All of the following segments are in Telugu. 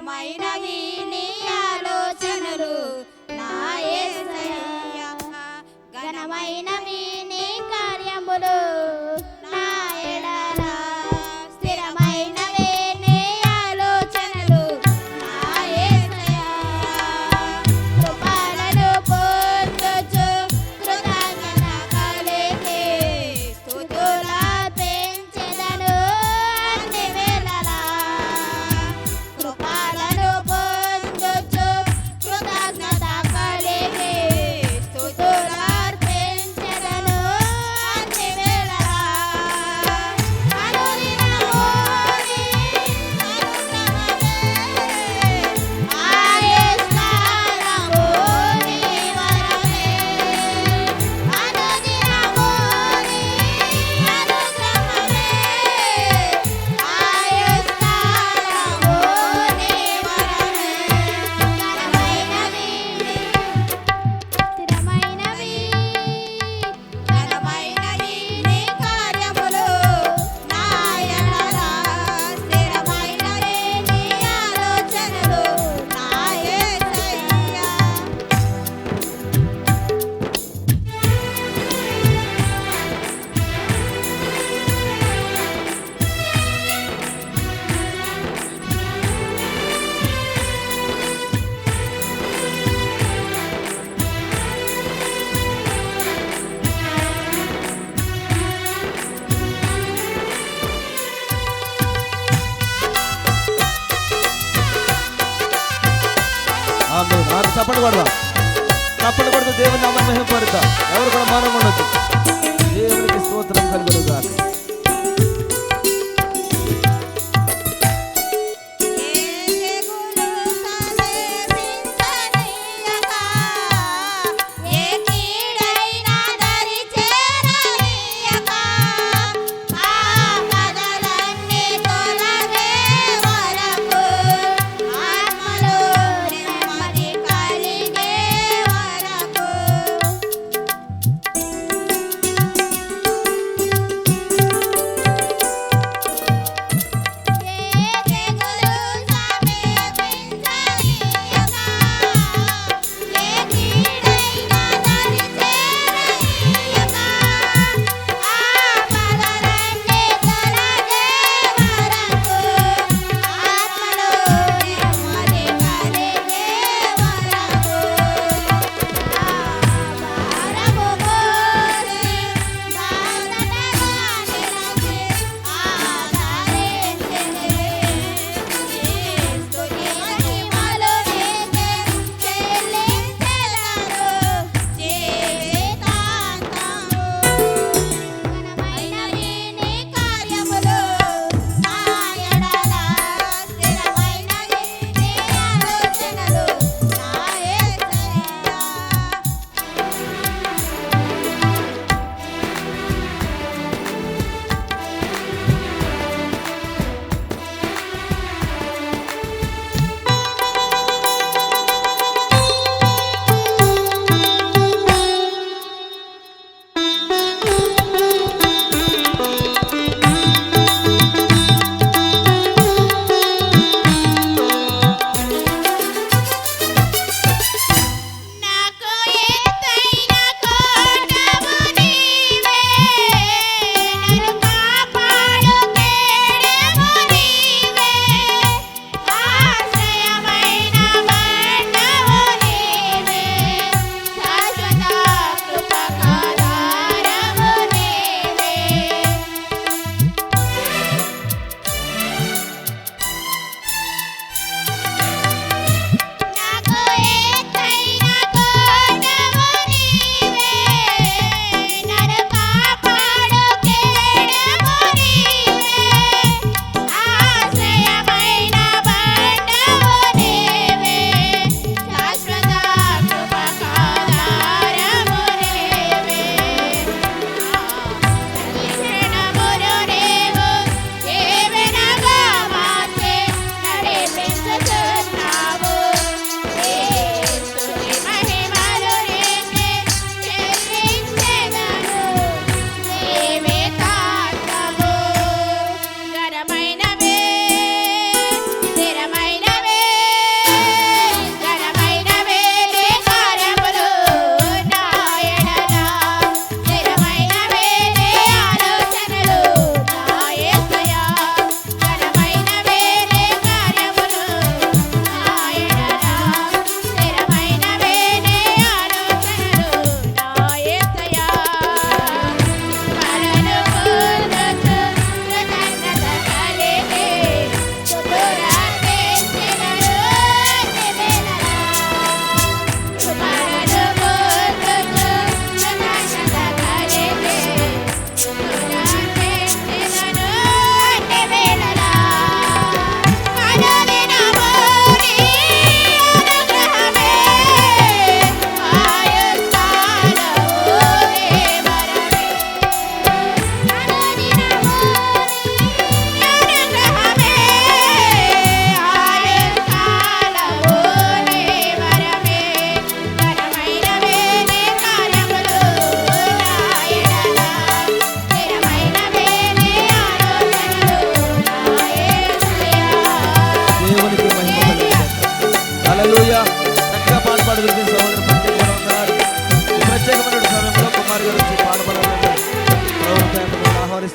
స్థిరమైనవి నీ ఆలోచనలు నా యేసయ్యా ఘనమైనవి నీ కార్యములు నా ఎడల స్థిరమైనవి నీ ఆలోచనలు నా యేసయ్యా కృపలను పొందుచు కృతజ్ఞత కలిగి స్తుతులర్పించెదను అన్ని వేళలా కృపలను పొందుచు కృతజ్ఞత కలిగి స్తుతులర్పించెదను అన్ని వేళలా అనుదినము నీ అనుగ్రహమే ఆయుష్కాలము నీ వరమే అనుదినము నీ అనుగ్రహమే ఆయుష్కాలము నీ వరమే ఘనమైనవి నీ కార్యములు నా ఎడల స్థిరమైనవి నీ ఆలోచనలు నా యేసయ్యా ఆమె నాకు చప్పట్లు కొడదాం. చప్పట్లు కొడుతూ దేవుని నామాన్ని మహిమపరుద్దాం. ఎవరు కూడా మౌనం ఉండొద్దు. దేవునికి స్తోత్రం కలుగును గాక. ఏ కీడైనా దరి చేరనీయక ఆపదలన్నీ తొలగే వరకు ఆత్మలో నెమ్మది కలిగే వరకు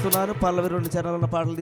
ముగిస్తున్నాను. పల్లవి 2 చరణాల పాటలు